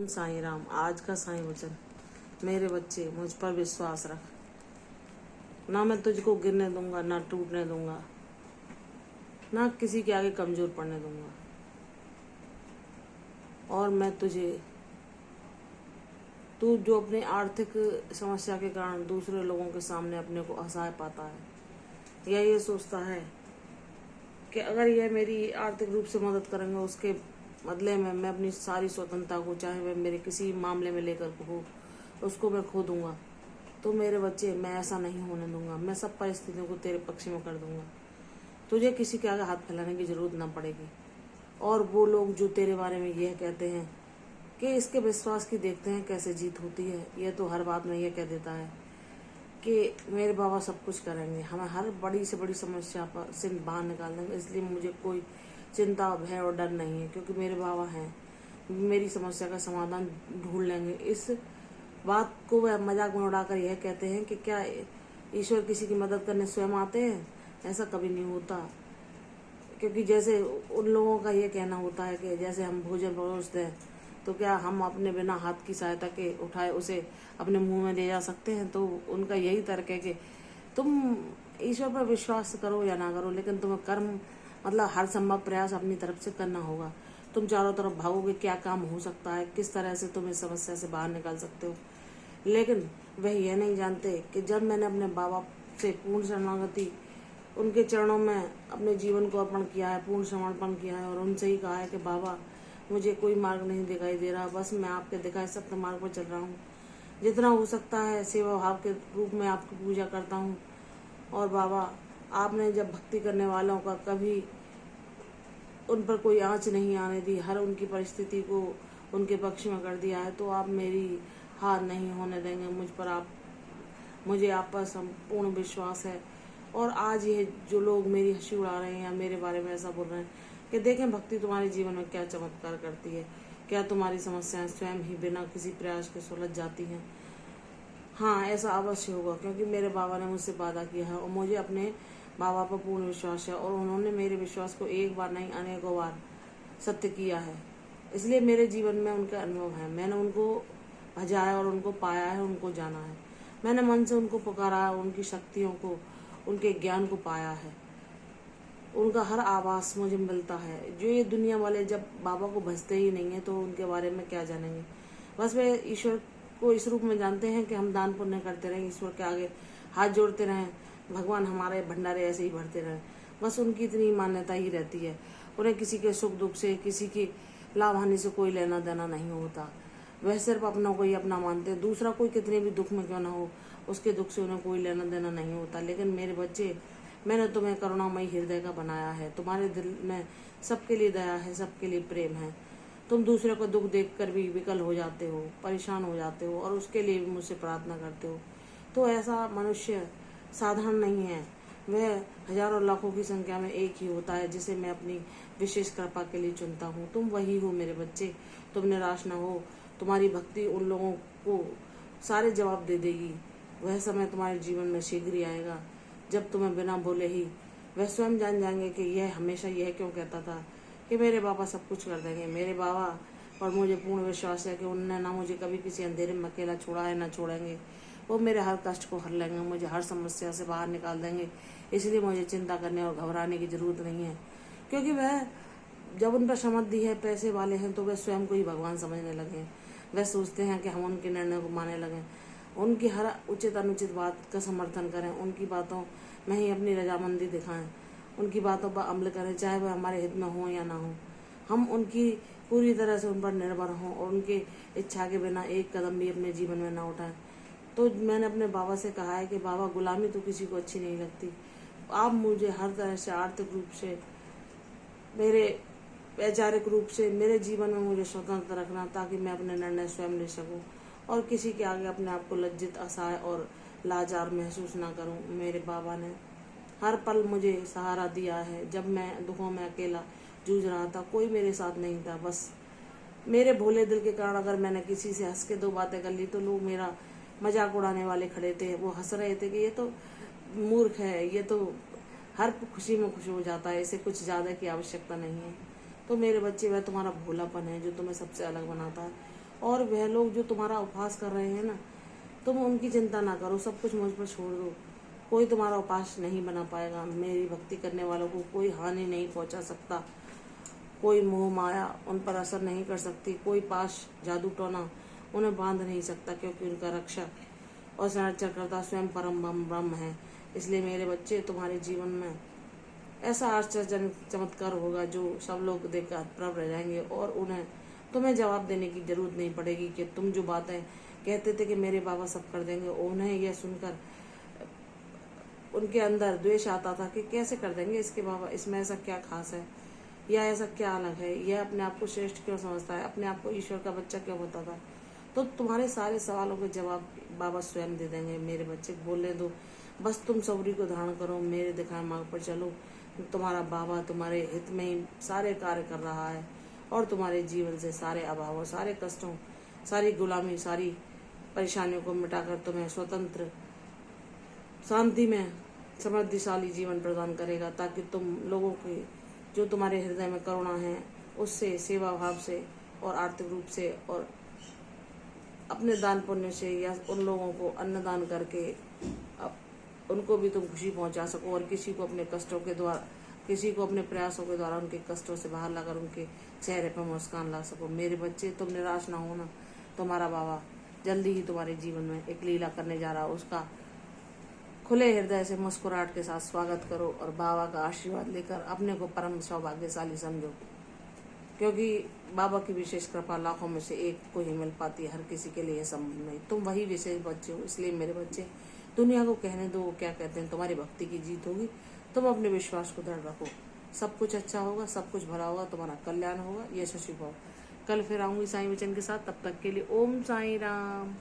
ओम साईं राम। आज का साईं वचन। मेरे बच्चे, मुझ पर विश्वास रख। ना मैं तुझको गिरने दूंगा, ना टूटने दूंगा, ना किसी के आगे कमजोर पड़ने दूंगा। और मैं तू जो अपनी आर्थिक समस्या के कारण दूसरे लोगों के सामने अपने को असहाय पाता है, या ये सोचता है कि अगर यह मेरी आर्थिक रूप से मदद करेंगे, उसके बदले में मैं अपनी सारी स्वतंत्रता को, चाहे वह मेरे किसी मामले में लेकर हो, उसको मैं खो दूंगा। तो मेरे बच्चे, मैं ऐसा नहीं होने दूंगा। मैं सब परिस्थितियों को तेरे पक्ष में कर दूंगा। तुझे किसी के आगे हाथ फैलाने की जरूरत ना पड़ेगी। और वो लोग जो तेरे बारे में यह कहते हैं कि इसके विश्वास की देखते हैं कैसे जीत होती है, यह तो हर बात में यह कह देता है कि मेरे बाबा सब कुछ करेंगे, हमें हर बड़ी से बड़ी समस्या पर से बाहर निकाल देंगे। इसलिए मुझे कोई चिंता, भय और डर नहीं है, क्योंकि मेरे बाबा हैं। मेरी समस्या का समाधान ढूंढ लेंगे। इस बात को वह मजाक में उड़ाकर यह कहते हैं कि क्या ईश्वर किसी की मदद करने स्वयं आते हैं? ऐसा कभी नहीं होता। क्योंकि जैसे उन लोगों का ये कहना होता है कि जैसे हम भोजन परोसते हैं, तो क्या हम अपने बिना हाथ की सहायता के उठाए उसे अपने मुंह में ले जा सकते हैं? तो उनका यही तर्क है कि तुम ईश्वर पर विश्वास करो या ना करो, लेकिन तुम्हें कर्म मतलब हर संभव प्रयास अपनी तरफ से करना होगा। तुम चारों तरफ भागोगे, क्या काम हो सकता है, किस तरह से तुम इस समस्या से बाहर निकाल सकते हो। लेकिन वह यह नहीं जानते कि जब मैंने अपने बाबा से पूर्ण शरणागति, उनके चरणों में अपने जीवन को अर्पण किया है, पूर्ण समर्पण किया है, और उनसे ही कहा है कि बाबा, मुझे कोई मार्ग नहीं दिखाई दे रहा, बस मैं आपके दिखाए सत्य मार्ग पर चल रहा हूँ। जितना हो सकता है सेवा भाव के रूप में आपकी पूजा करता हूँ। और बाबा, आपने जब भक्ति करने वालों का कभी उन पर कोई आँच नहीं आने दी, हर उनकी परिस्थिति को उनके पक्ष में कर दिया है, तो आप मेरी हार नहीं होने देंगे। मुझे आप पर संपूर्ण विश्वास है। और आज ये जो लोग मेरी हंसी उड़ा रहे हैं या मेरे बारे में ऐसा बोल रहे हैं कि देखें भक्ति तुम्हारे जीवन में क्या चमत्कार करती है, क्या तुम्हारी समस्याएं स्वयं ही बिना किसी प्रयास के सुलझ जाती हैं। हाँ, ऐसा अवश्य होगा, क्योंकि मेरे बाबा ने मुझसे वादा किया है और मुझे अपने बाबा पर पूर्ण विश्वास है, और उन्होंने मेरे विश्वास को एक बार नहीं अनेकों बार सत्य किया है। इसलिए मेरे जीवन में उनका अनुभव है। मैंने उनको भजा है और उनको पाया है, उनको जाना है। मैंने मन से उनको पुकारा है, उनकी शक्तियों को, उनके ज्ञान को पाया है। उनका हर आवास मुझे मिलता है। जो ये दुनिया वाले जब बाबा को भजते ही नहीं है, तो उनके बारे में क्या जानेंगे। बस वे ईश्वर को इस रूप में जानते हैं कि हम दान पुण्य करते रहें, ईश्वर के आगे हाथ जोड़ते रहें, भगवान हमारे भंडारे ऐसे ही भरते रहें। बस उनकी इतनी मान्यता ही रहती है। उन्हें किसी के सुख दुख से, किसी की लाभ हानि से कोई लेना देना नहीं होता। वह सिर्फ अपनों को ही अपना मानते हैं। दूसरा कोई कितने भी दुख में क्यों ना हो, उसके दुख से उन्हें कोई लेना देना नहीं होता। लेकिन मेरे बच्चे, मैंने तुम्हें करुणामयी हृदय का बनाया है। तुम्हारे दिल में सबके लिए दया है, सबके लिए प्रेम है। तुम दूसरे को दुख देखकर भी विकल हो जाते हो, परेशान हो जाते हो, और उसके लिए भी मुझसे प्रार्थना करते हो। तो ऐसा मनुष्य साधारण नहीं है। वह हजारों लाखों की संख्या में एक ही होता है, जिसे मैं अपनी विशेष कृपा के लिए चुनता हूँ। तुम वही हो मेरे बच्चे। तुम निराश न हो। तुम्हारी भक्ति उन लोगों को सारे जवाब दे देगी। वह समय तुम्हारे जीवन में शीघ्र ही आएगा, जब तुम्हें बिना बोले ही वह स्वयं जान जाएंगे कि यह हमेशा यह क्यों कहता था कि मेरे बाबा सब कुछ कर देंगे। मेरे बाबा पर मुझे पूर्ण विश्वास है कि उन्होंने ना मुझे कभी किसी अंधेरे में अकेला छोड़ा है, ना छोड़ेंगे। वो मेरे हर कष्ट को हर लेंगे, मुझे हर समस्या से बाहर निकाल देंगे। इसलिए मुझे चिंता करने और घबराने की जरूरत नहीं है, क्योंकि वह जब उन पर समृद्धि है, पैसे वाले हैं, तो वे स्वयं को ही भगवान समझने लगे हैं। वह सोचते हैं कि हम उनके निर्णय को मानने लगे, उनकी हर उचित अनुचित बात का समर्थन करें, उनकी बातों में ही अपनी रजामंदी दिखाएं, उनकी बातों पर अमल करें, चाहे वह हमारे हित में हो या ना हो। हम उनकी पूरी तरह से उन पर निर्भर हों और उनकी इच्छा के बिना एक कदम भी अपने जीवन में ना उठाएं। तो मैंने अपने बाबा से कहा है कि बाबा, गुलामी तो किसी को अच्छी नहीं लगती। आप मुझे हर तरह से, आर्थिक रूप से, मेरे वैचारिक रूप से, मेरे जीवन में मुझे स्वतंत्र रखना, ताकि मैं अपने निर्णय स्वयं ले सकूं और किसी के आगे अपने आप को लज्जित, असहाय और लाचार महसूस ना करूं। मेरे बाबा ने हर पल मुझे सहारा दिया है। जब मैं दुखों में अकेला जूझ रहा था, कोई मेरे साथ नहीं था। बस मेरे भोले दिल के कारण अगर मैंने किसी से हंस के दो बातें कर ली, तो लोग मेरा मजाक उड़ाने वाले खड़े थे। वो हंस रहे थे कि ये तो मूर्ख है, ये तो हर खुशी में खुश हो जाता है, इसे कुछ ज़्यादा की आवश्यकता नहीं है। तो मेरे बच्चे, वह तुम्हारा भोलापन है जो तुम्हें सबसे अलग बनाता है। और वह लोग जो तुम्हारा उपहास कर रहे हैं ना, तुम उनकी चिंता ना करो, सब कुछ मुझ पर छोड़ दो। कोई तुम्हारा उपहास नहीं बना पाएगा। मेरी भक्ति करने वालों को कोई हानि नहीं पहुंचा सकता। कोई मोह माया उन पर असर नहीं कर सकती। कोई पाश जादू टोना उन्हें बांध नहीं सकता, क्योंकि उनका रक्षक और संरक्षणकर्ता स्वयं परम ब्रह्म है। इसलिए मेरे बच्चे, तुम्हारे जीवन में ऐसा आश्चर्यजनक चमत्कार होगा जो सब लोग देखकर हतप्रभ रह जाएंगे, और तुम्हें जवाब देने की जरूरत नहीं पड़ेगी कि तुम जो बातें कहते थे कि मेरे बाबा सब कर देंगे, उन्हें यह सुनकर उनके अंदर द्वेष आता था कि कैसे कर देंगे इसके बाबा, इसमें ऐसा क्या खास है या ऐसा क्या अलग है, यह अपने आप को श्रेष्ठ क्यों समझता है, अपने आप को ईश्वर का बच्चा क्यों होता था। तो तुम्हारे सारे सवालों के जवाब बाबा स्वयं दे देंगे। मेरे बच्चे बोलने दो, बस तुम सबरी को धारण करो, मेरे दिखाए मार्ग पर चलो। तुम्हारा बाबा तुम्हारे हित में ही सारे कार्य कर रहा है, और तुम्हारे जीवन से सारे अभावों, सारे कष्टों, सारी गुलामी, सारी परेशानियों को मिटाकर तुम्हें स्वतंत्र, शांति में समृद्धिशाली जीवन प्रदान करेगा, ताकि तुम लोगों की जो तुम्हारे हृदय में करुणा है उससे, सेवा भाव से और आर्थिक रूप से और अपने दान पुण्य से, या उन लोगों को अन्नदान करके उनको भी तुम खुशी पहुंचा सको, और किसी को अपने कष्टों के द्वारा, किसी को अपने प्रयासों के द्वारा उनके कष्टों से बाहर लाकर उनके चेहरे पर मुस्कान ला सको। मेरे बच्चे, तुम निराश ना होना। तुम्हारा बाबा जल्दी ही तुम्हारे जीवन में एक लीला करने जा रहा है। उसका खुले हृदय से मुस्कुराहट के साथ स्वागत करो, और बाबा का आशीर्वाद लेकर अपने को परम सौभाग्यशाली समझो, क्योंकि बाबा की विशेष कृपा लाखों में से एक को ही मिल पाती है, हर किसी के लिए संभव नहीं। तुम वही विशेष बच्चे हो। इसलिए मेरे बच्चे, दुनिया को कहने दो वो क्या कहते हैं, तुम्हारी भक्ति की जीत होगी। तुम अपने विश्वास को दृढ़ रखो, सब कुछ अच्छा होगा, सब कुछ भला होगा, तुम्हारा कल्याण होगा। ये शशि भाव। कल फिर आऊंगी साईं वचन के साथ। तब तक के लिए ओम साईं राम।